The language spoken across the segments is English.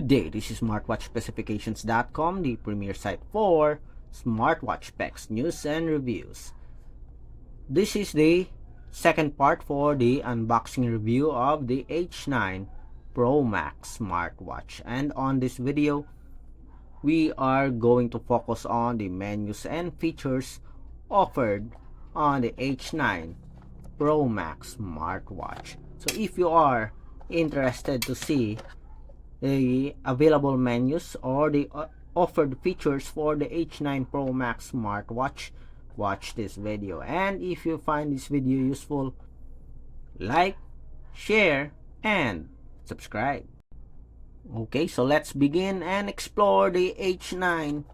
Good day, this is smartwatchspecifications.com, the premier site for smartwatch specs, news, and reviews. This is the second part for the unboxing review of the H9 Pro Max Smartwatch. And on this video, we are going to focus on the menus and features offered on the H9 Pro Max Smartwatch. So if you are interested to see the available menus or the offered features for the H9 Pro Max smartwatch, watch this video. And if you find this video useful, like, share, and subscribe. Okay, so let's begin and explore the H9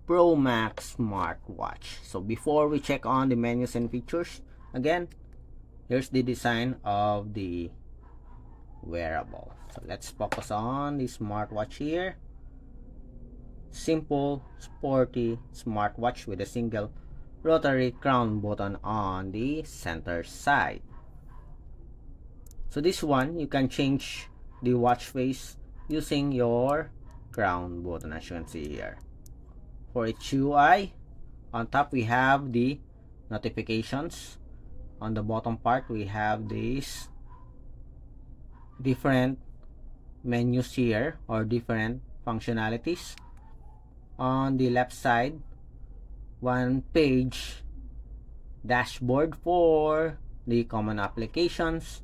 Pro Max smartwatch. So before we check on the menus and features, again, here's the design of the wearable. So let's focus on the smartwatch here. Simple, sporty smartwatch with a single rotary crown button on the center side. So this one, you can change the watch face using your crown button, as you can see here. For its UI, on top we have the notifications. On the bottom part, we have these different menus here or different functionalities. On the left side, one page dashboard for the common applications,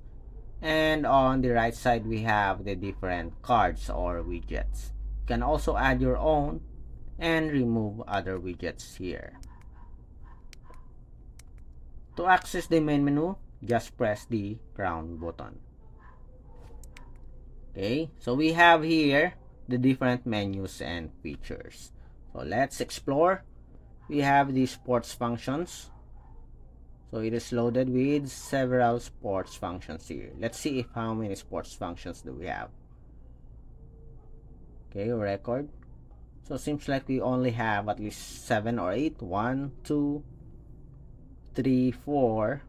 and on the right side we have the different cards or widgets. You can also add your own and remove other widgets here. To access the main menu, just press the crown button. Okay, so we have here the different menus and features. So let's explore. We have the sports functions. So it is loaded with several sports functions here. Let's see if how many sports functions do we have. Okay, record. So seems like we only have at least 7 or 8. 1, 2, 3, 4,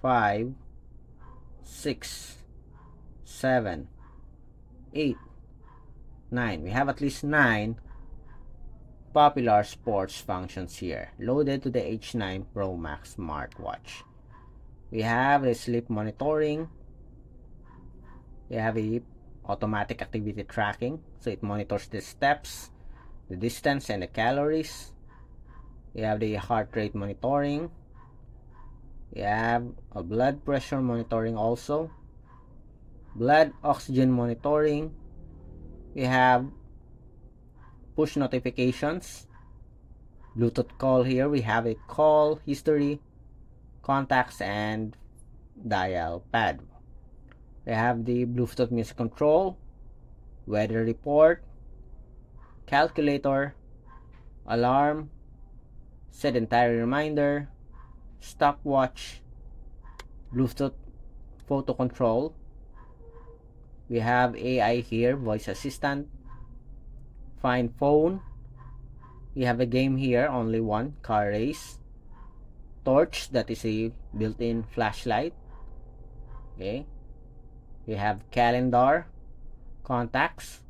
5, 6, 7, 8, 9. We have at least 9 popular sports functions here loaded to the H9 Pro Max smartwatch. We have a sleep monitoring. We have a automatic activity tracking, so it monitors the steps, the distance, and the calories. We have the heart rate monitoring. We have a blood pressure monitoring also, blood oxygen monitoring. We have push notifications, Bluetooth call here. We have a call history, contacts, and dial pad. We have the Bluetooth music control, weather report, calculator, alarm, sedentary reminder, stopwatch, Bluetooth photo control. We have AI here, voice assistant, find phone. We have a game here, only one, car race, torch, that is a built-in flashlight. Okay, we have calendar, contacts.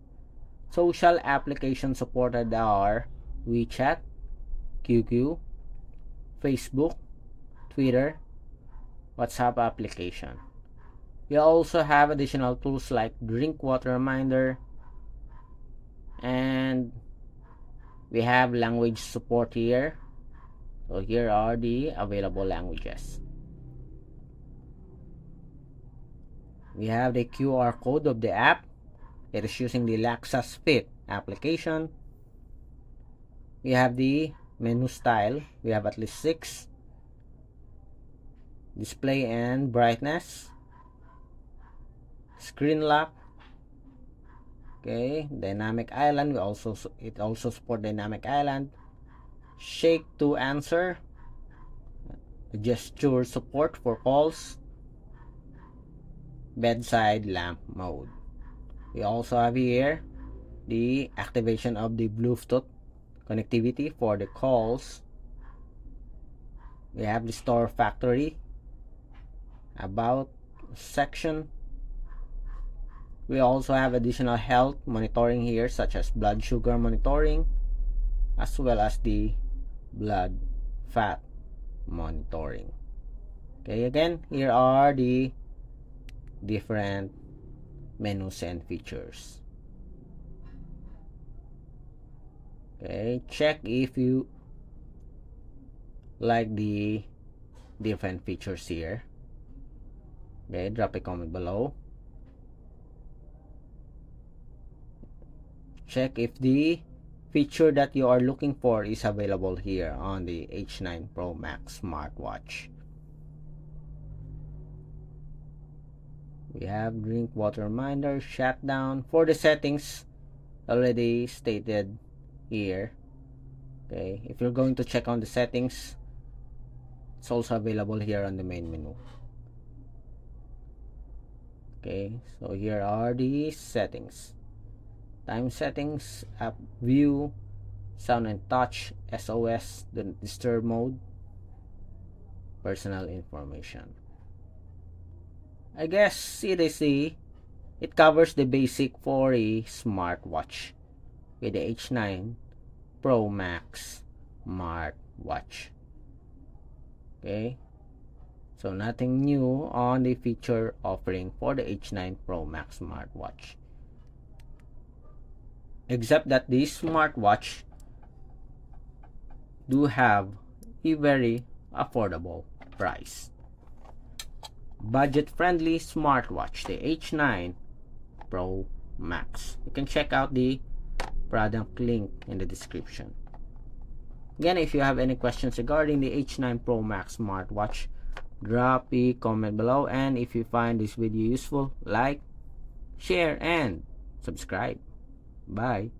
Social applications supported are WeChat, QQ, Facebook, Twitter, WhatsApp application. We also have additional tools like drink water reminder, and we have language support here. So here are the available languages. We have the QR code of the app. It is using the Lexus Fit application. We have the menu style. We have at least 6. Display and brightness, screen lock. Okay, dynamic island. It also support dynamic island. Shake to answer. Gesture support for calls. Bedside lamp mode. We also have here the activation of the Bluetooth connectivity for the calls. We have the store factory, about section, We also have additional health monitoring here, such as blood sugar monitoring, as well as the blood fat monitoring. Okay, again, here are the different menus and features. Okay, check if you like the different features here. Okay, drop a comment below. Check if the feature that you are looking for is available here on the H9 Pro Max Smartwatch. We have drink water reminder, shutdown. For the settings, already stated here. Okay, if you're going to check on the settings, it's also available here on the main menu. Okay, so here are the settings: time settings, app view, sound and touch, SOS, the disturb mode, personal information. I guess CDC, it covers the basic for a smartwatch with the H9 Pro Max Smartwatch. Okay, so nothing new on the feature offering for the H9 Pro Max Smartwatch, except that this smartwatch do have a very affordable price. Budget-friendly smartwatch, the H9 Pro Max. You can check out the product link in the description. Again, if you have any questions regarding the H9 Pro Max smartwatch, drop a comment below, and if you find this video useful, like, share, and subscribe. Bye.